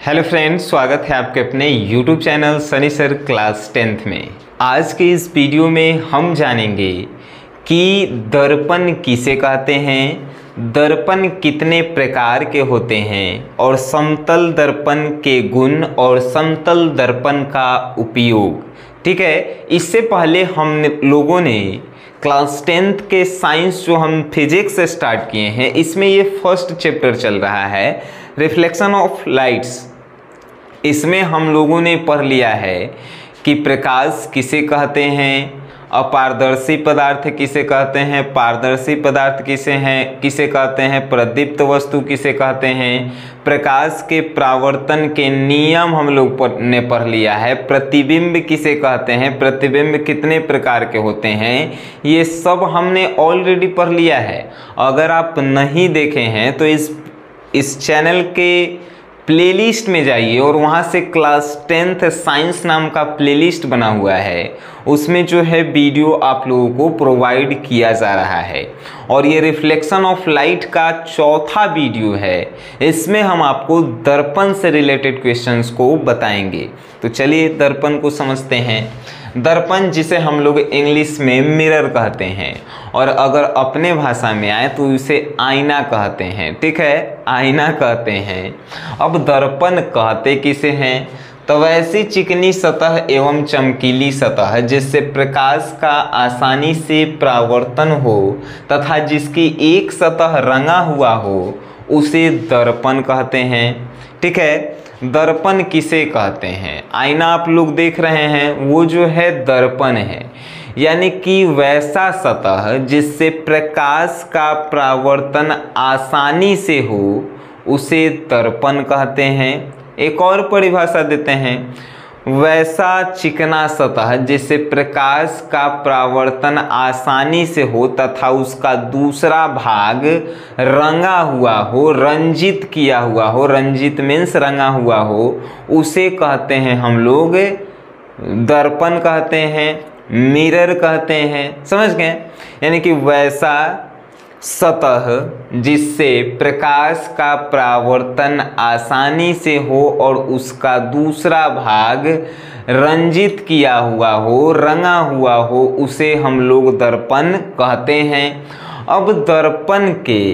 Hello friends, स्वागत है आपके अपने YouTube channel Sunny sir class 10th में। आज के इस वीडियो में हम जानेंगे कि दर्पण किसे कहते हैं, दर्पण कितने प्रकार के होते हैं और समतल दर्पण के गुण और समतल दर्पण का उपयोग। ठीक है, इससे पहले हम लोगों ने क्लास 10th के साइंस जो हम फिजिक्स से स्टार्ट किए हैं, इसमें ये फर्स्ट चैप्टर चल रहा है रिफ्लेक्शन ऑफ लाइट्स। इसमें हम लोगों ने पढ़ लिया है कि प्रकाश किसे कहते हैं, अपारदर्शी पदार्थ किसे कहते हैं, पारदर्शी पदार्थ किसे कहते हैं, प्रदीप्त वस्तु किसे कहते हैं, प्रकाश के परावर्तन के नियम हम लोग ने पढ़ लिया है, प्रतिबिंब किसे कहते हैं, प्रतिबिंब कितने प्रकार के होते हैं, ये सब हमने ऑलरेडी पढ़ लिया है। अगर आप नहीं देखे हैं तो इस चैनल के प्लेलिस्ट में जाइए और वहाँ से क्लास 10th साइंस नाम का प्लेलिस्ट बना हुआ है, उसमें जो है वीडियो आप लोगों को प्रोवाइड किया जा रहा है। और ये रिफ्लेक्शन ऑफ लाइट का चौथा वीडियो है, इसमें हम आपको दर्पण से रिलेटेड क्वेश्चंस को बताएंगे। तो चलिए दर्पण को समझते हैं। दर्पण जिसे हम लोग इंग्लिश में मिरर कहते हैं और अगर अपने भाषा में आए तो इसे आईना कहते हैं। ठीक है, आईना कहते हैं। अब दर्पण कहते किसे हैं? तो वैसी चिकनी सतह एवं चमकीली सतह जिससे प्रकाश का आसानी से परावर्तन हो तथा जिसकी एक सतह रंगा हुआ हो, उसे दर्पण कहते हैं। ठीक है, दर्पण किसे कहते हैं? आईना आप लोग देख रहे हैं, वो जो है दर्पण है, यानी कि वैसा सतह जिससे प्रकाश का परावर्तन आसानी से हो, उसे दर्पण कहते हैं। एक और परिभाषा देते हैं, वैसा चिकना सतह जिससे प्रकाश का परावर्तन आसानी से हो तथा उसका दूसरा भाग रंगा हुआ हो, रंजित किया हुआ हो, रंजित मीन्स रंगा हुआ हो, उसे कहते हैं हम लोग दर्पण कहते हैं, मिरर कहते हैं। समझ गए? यानी कि वैसा सतह जिससे प्रकाश का परावर्तन आसानी से हो और उसका दूसरा भाग रंजित किया हुआ हो, रंगा हुआ हो, उसे हम लोग दर्पण कहते हैं। अब दर्पण के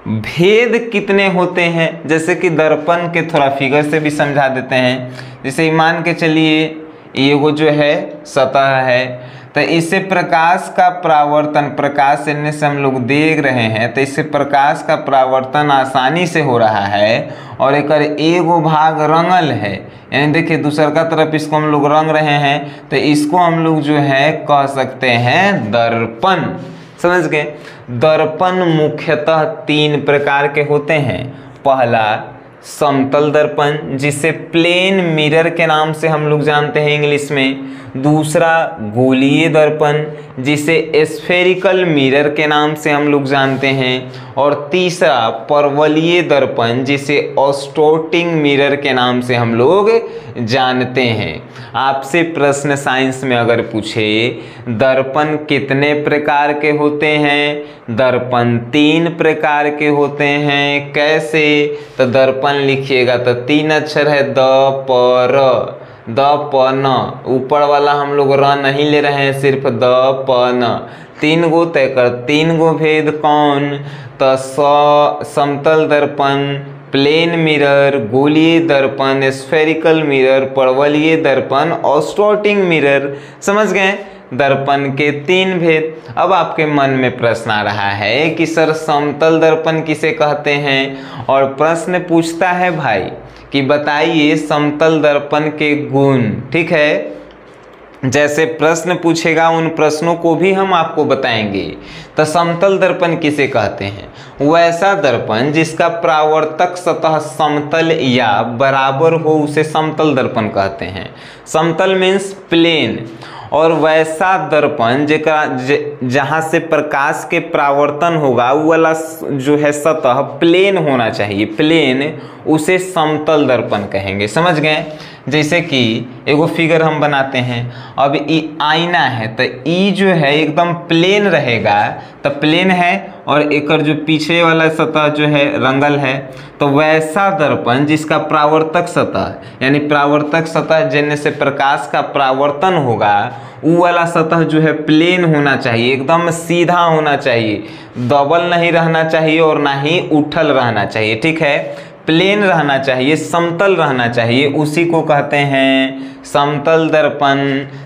भेद कितने होते हैं? जैसे कि दर्पण के थोड़ा फिगर से भी समझा देते हैं। जैसे मान के चलिए ये वो जो है सतह है, तो इससे प्रकाश का परावर्तन, प्रकाश इनमें से हम लोग देख रहे हैं, तो इससे प्रकाश का परावर्तन आसानी से हो रहा है और एक एगो भाग रंगल है, यानी देखिए दूसर का तरफ इसको हम लोग रंग रहे हैं, तो इसको हम लोग जो है कह सकते हैं दर्पण। समझ गए? दर्पण मुख्यतः 3 प्रकार के होते हैं। पहला समतल दर्पण जिसे प्लेन मिरर के नाम से हम लोग जानते हैं इंग्लिश में। दूसरा गोलीय दर्पण जिसे स्फेरिकल मिरर के नाम से हम लोग जानते हैं। और तीसरा परवलयीय दर्पण जिसे ऑस्टोटिंग मिरर के नाम से हम लोग जानते हैं। आपसे प्रश्न साइंस में अगर पूछे दर्पण कितने प्रकार के होते हैं, दर्पण 3 प्रकार के होते हैं। कैसे? तो दर्पण लिखिएगा तो 3 अक्षर है द प र, द प न, ऊपर वाला हम लोग र नहीं ले रहे हैं, सिर्फ द प न। 3 गो तय कर, 3 गो भेद कौन? तो समतल दर्पण, प्लेन मिरर, गोलीय दर्पण, स्फेरिकल मिरर, परवलयीय दर्पण, ऑस्टोटिंग मिरर। समझ गए? दर्पण के 3 भेद। अब आपके मन में प्रश्न आ रहा है कि सर समतल दर्पण किसे कहते हैं? और प्रश्न पूछता है भाई कि बताइए समतल दर्पण के गुण। ठीक है, जैसे प्रश्न पूछेगा उन प्रश्नों को भी हम आपको बताएंगे। तो समतल दर्पण किसे कहते हैं? वैसा दर्पण जिसका परावर्तक सतह समतल या बराबर हो, उसे समतल दर्पण कहते हैं। समतल मीन्स प्लेन। और वैसा दर्पण जहाँ से प्रकाश के परावर्तन होगा वो वाला जो है सतह प्लेन होना चाहिए, प्लेन, उसे समतल दर्पण कहेंगे। समझ गए? जैसे कि एगो फिगर हम बनाते हैं। अब ये आईना है तो ई जो है एकदम प्लेन रहेगा, तो प्लेन है, और एकर जो पीछे वाला सतह जो है रंगल है, तो वैसा दर्पण जिसका परावर्तक सतह यानी परावर्तक सतह जिनमें से प्रकाश का परावर्तन होगा वो वाला सतह जो है प्लेन होना चाहिए, एकदम सीधा होना चाहिए, डबल नहीं रहना चाहिए और ना ही उठल रहना चाहिए। ठीक है, प्लेन रहना चाहिए, समतल रहना चाहिए, उसी को कहते हैं समतल दर्पण।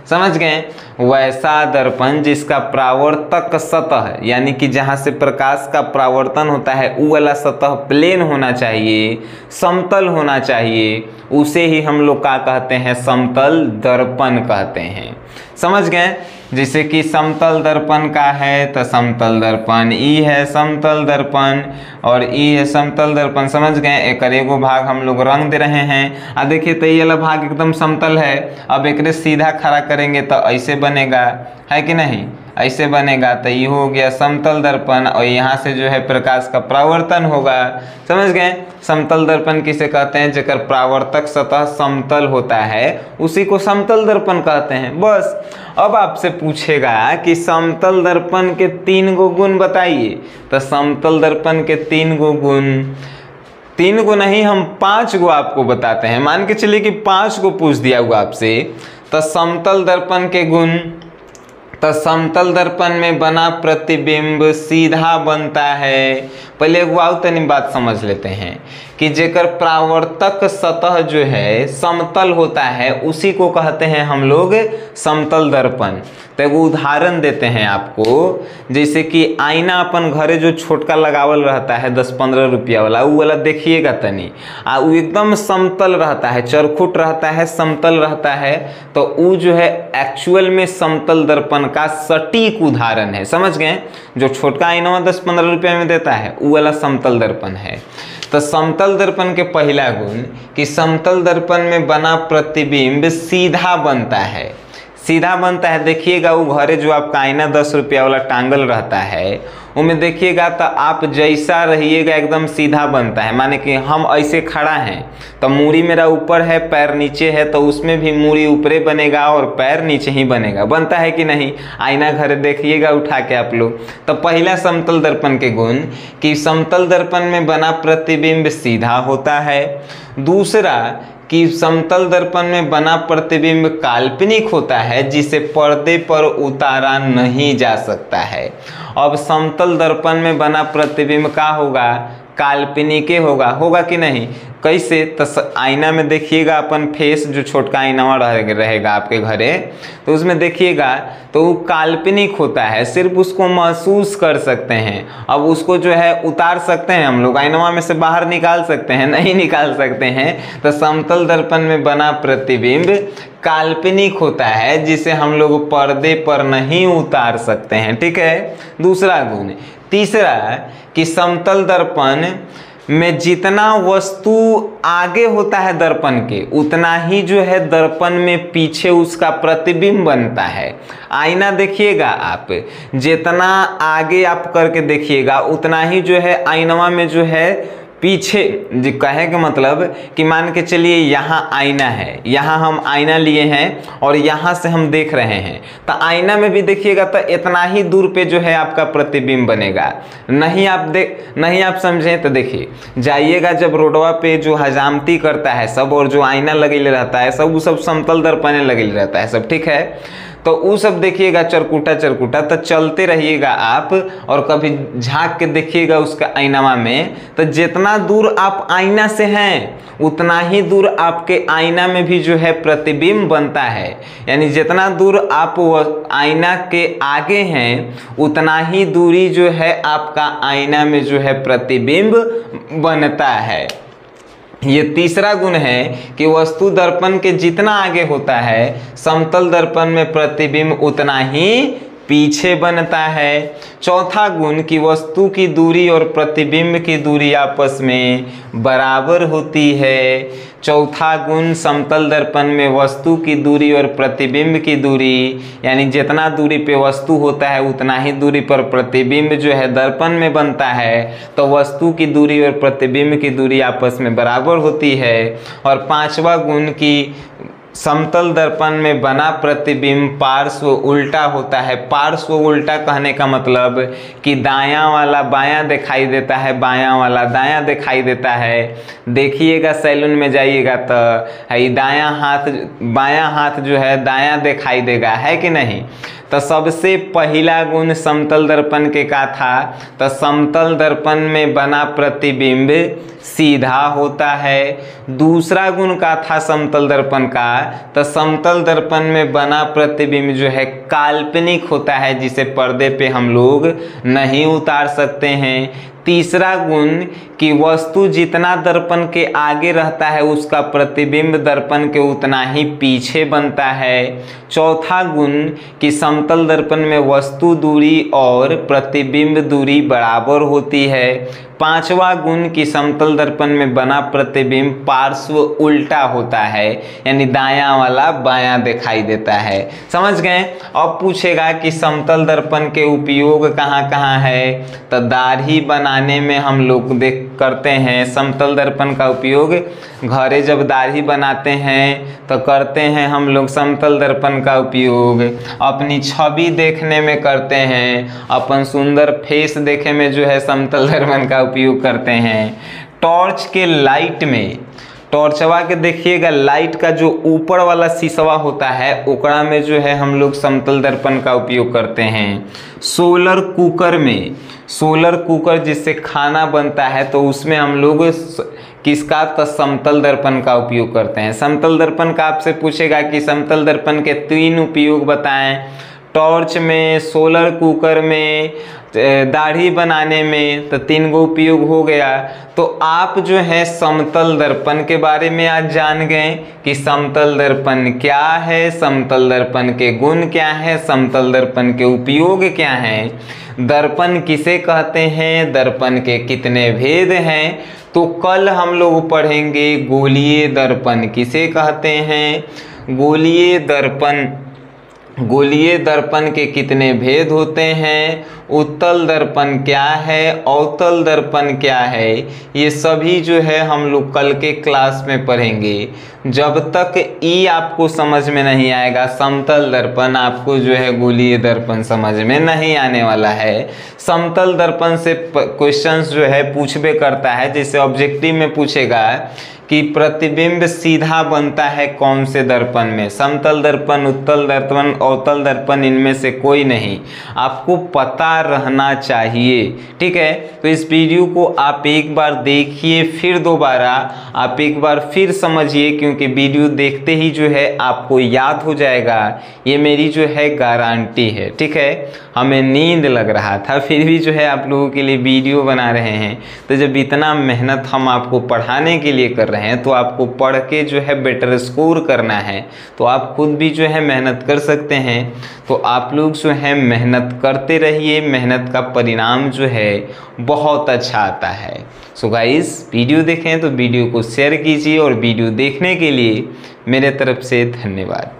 समझ गए? वैसा दर्पण जिसका परावर्तक सतह यानी कि जहाँ से प्रकाश का परावर्तन होता है वो वाला सतह प्लेन होना चाहिए, समतल होना चाहिए, उसे ही हम लोग क्या कहते हैं? समतल दर्पण कहते हैं। समझ गए? जैसे कि समतल दर्पण का है तो समतल दर्पण ई है समतल दर्पण, और ई है समतल दर्पण। समझ गए? एक एगो भाग हम लोग रंग दे रहे हैं। अब देखिए तो ये वाला भाग एकदम समतल है, अब एक सीधा खड़ा करेंगे तो ऐसे बनेगा, है कि नहीं? ऐसे बनेगा, तो ये हो गया समतल दर्पण, और यहाँ से जो है प्रकाश का परावर्तन होगा। समझ गए? समतल दर्पण किसे कहते हैं? जेकर परावर्तक सतह समतल होता है उसी को समतल दर्पण कहते हैं। बस अब आपसे पूछेगा कि समतल दर्पण के 3 गो गुण बताइए, तो समतल दर्पण के 3 गो गुण, 3 गो नहीं हम 5 गो आपको बताते हैं। मान के चलिए कि 5 गो पूछ दिया हुआ आपसे, तो समतल दर्पण के गुण, तो समतल दर्पण में बना प्रतिबिंब सीधा बनता है। पहले एक वाव तनी बात समझ लेते हैं कि जेकर परावर्तक सतह जो है समतल होता है उसी को कहते हैं हम लोग समतल दर्पण। तो एगो उदाहरण देते हैं आपको, जैसे कि आईना अपन घरे जो छोटका लगावल रहता है 10-15 रुपया वाला, वो वाला देखिएगा तनी, वो एकदम समतल रहता है, चरखुट रहता है, समतल रहता है, तो वो जो है एक्चुअल में समतल दर्पण का सटीक उदाहरण है। समझ गए? जो छोटका आईना 10-15 रुपया में देता है वो वाला समतल दर्पण है। तो समतल दर्पण के पहला गुण कि समतल दर्पण में बना प्रतिबिंब सीधा बनता है। सीधा बनता है, देखिएगा वो घरे जो आपका आईना 10 रुपया वाला टांगल रहता है उनमें देखिएगा तो आप जैसा रहिएगा एकदम सीधा बनता है। माने कि हम ऐसे खड़ा हैं तो मूड़ी मेरा ऊपर है, पैर नीचे है, तो उसमें भी मूड़ी ऊपरे बनेगा और पैर नीचे ही बनेगा। बनता है कि नहीं? आईना घरे देखिएगा उठा के आप लोग। तो पहला समतल दर्पण के गुण कि समतल दर्पण में बना प्रतिबिंब सीधा होता है। दूसरा कि समतल दर्पण में बना प्रतिबिंब काल्पनिक होता है, जिसे पर्दे पर उतारा नहीं जा सकता है। अब समतल दर्पण में बना प्रतिबिंब का होगा? काल्पनिक होगा। होगा कि नहीं? कैसे? तो आईना में देखिएगा अपन फेस जो छोटका आईना रहेगा आपके घरे, तो उसमें देखिएगा तो वो काल्पनिक होता है, सिर्फ उसको महसूस कर सकते हैं। अब उसको जो है उतार सकते हैं हम लोग, आईना में से बाहर निकाल सकते हैं? नहीं निकाल सकते हैं। तो समतल दर्पण में बना प्रतिबिंब काल्पनिक होता है, जिसे हम लोग पर्दे पर नहीं उतार सकते हैं। ठीक है, दूसरा गुण। तीसरा कि समतल दर्पण में जितना वस्तु आगे होता है दर्पण के, उतना ही जो है दर्पण में पीछे उसका प्रतिबिंब बनता है। आईना देखिएगा आप, जितना आगे आप करके देखिएगा उतना ही जो है आईना में जो है पीछे, जो कहे का मतलब कि मान के चलिए यहाँ आईना है, यहाँ हम आईना लिए हैं और यहाँ से हम देख रहे हैं, तो आईना में भी देखिएगा तो इतना ही दूर पे जो है आपका प्रतिबिंब बनेगा। नहीं आप समझें तो देखिए, जाइएगा जब रोडवा पे जो हजामती करता है सब, और जो आईना लगे रहता है सब, वो सब समतल दर्पण लगे रहता है सब। ठीक है, तो वो सब देखिएगा चरकुटा, तो चलते रहिएगा आप और कभी झांक के देखिएगा उसका आईना में, तो जितना दूर आप आईना से हैं उतना ही दूर आपके आईना में भी जो है प्रतिबिंब बनता है। यानी जितना दूर आप आईना के आगे हैं उतना ही दूरी जो है आपका आईना में जो है प्रतिबिंब बनता है। ये तीसरा गुण है कि वस्तु दर्पण के जितना आगे होता है समतल दर्पण में प्रतिबिंब उतना ही पीछे बनता है। चौथा गुण कि वस्तु की दूरी और प्रतिबिंब की दूरी आपस में बराबर होती है। चौथा गुण समतल दर्पण में वस्तु की दूरी और प्रतिबिंब की दूरी, यानी जितना दूरी पे वस्तु होता है उतना ही दूरी पर प्रतिबिंब जो है दर्पण में बनता है, तो वस्तु की दूरी और प्रतिबिंब की दूरी आपस में बराबर होती है। और पांचवा गुण कि समतल दर्पण में बना प्रतिबिंब पार्श्व उल्टा होता है। पार्श्व उल्टा कहने का मतलब कि दायां वाला बायां दिखाई देता है, बायां वाला दायां दिखाई देता है। देखिएगा सैलून में जाइएगा तो दायां हाथ बायां हाथ जो है दायां दिखाई देगा, है कि नहीं। तो सबसे पहला गुण समतल दर्पण के का था, तो समतल दर्पण में बना प्रतिबिंब सीधा होता है। दूसरा गुण का था समतल दर्पण का, तो समतल दर्पण में बना प्रतिबिंब जो है काल्पनिक होता है, जिसे पर्दे पे हम लोग नहीं उतार सकते हैं। तीसरा गुण कि वस्तु जितना दर्पण के आगे रहता है उसका प्रतिबिंब दर्पण के उतना ही पीछे बनता है। चौथा गुण कि समतल दर्पण में वस्तु दूरी और प्रतिबिंब दूरी बराबर होती है। पांचवा गुण कि समतल दर्पण में बना प्रतिबिंब पार्श्व उल्टा होता है, यानी दायां वाला बायां दिखाई देता है। समझ गए। अब पूछेगा कि समतल दर्पण के उपयोग कहाँ कहाँ है, तो दाढ़ी बनाने में हम लोग करते हैं। समतल दर्पण का उपयोग घरे जब दाढ़ी बनाते हैं तो करते हैं हम लोग समतल दर्पण का उपयोग। अपनी छवि देखने में करते हैं, अपन सुंदर फेस देखे में जो है समतल दर्पण का उपयोग करते हैं। टॉर्च के लाइट में, टॉर्चवा के देखिएगा लाइट का जो ऊपर वाला शीशवा होता है ओकरा में जो है हम लोग समतल दर्पण का उपयोग करते हैं। सोलर कुकर में, सोलर कुकर जिससे खाना बनता है तो उसमें हम लोग किसका, तो समतल दर्पण का उपयोग करते हैं। समतल दर्पण का आपसे पूछेगा कि समतल दर्पण के 3 उपयोग बताएं। टॉर्च में, सोलर कुकर में, दाढ़ी बनाने में, तो 3 गो उपयोग हो गया। तो आप जो है समतल दर्पण के बारे में आज जान गए कि समतल दर्पण क्या है, समतल दर्पण के गुण क्या है, समतल दर्पण के उपयोग क्या हैं, दर्पण किसे कहते हैं, दर्पण के कितने भेद हैं। तो कल हम लोग पढ़ेंगे गोलीय दर्पण किसे कहते हैं, गोलीय दर्पण, गोलीय दर्पण के कितने भेद होते हैं, उत्तल दर्पण क्या है, अवतल दर्पण क्या है, ये सभी जो है हम लोग कल के क्लास में पढ़ेंगे। जब तक ई आपको समझ में नहीं आएगा समतल दर्पण, आपको जो है गोलीय दर्पण समझ में नहीं आने वाला है। समतल दर्पण से क्वेश्चंस जो है पूछबे करता है, जैसे ऑब्जेक्टिव में पूछेगा कि प्रतिबिंब सीधा बनता है कौन से दर्पण में, समतल दर्पण, उत्तल दर्पण, अवतल दर्पण, इनमें से कोई नहीं, आपको पता रहना चाहिए। ठीक है, तो इस वीडियो को आप एक बार देखिए, फिर दोबारा आप एक बार फिर समझिए, क्योंकि वीडियो देखते ही जो है आपको याद हो जाएगा, ये मेरी जो है गारंटी है। ठीक है, हमें नींद लग रहा था फिर भी जो है आप लोगों के लिए वीडियो बना रहे हैं। तो जब इतना मेहनत हम आपको पढ़ाने के लिए कर रहे हैं तो आपको पढ़ के जो है बेटर स्कोर करना है, तो आप खुद भी जो है मेहनत कर सकते हैं। तो आप लोग जो है मेहनत करते रहिए, मेहनत का परिणाम जो है बहुत अच्छा आता है। सो गाइस, वीडियो देखें तो वीडियो को शेयर कीजिए, और वीडियो देखने के लिए मेरे तरफ से धन्यवाद।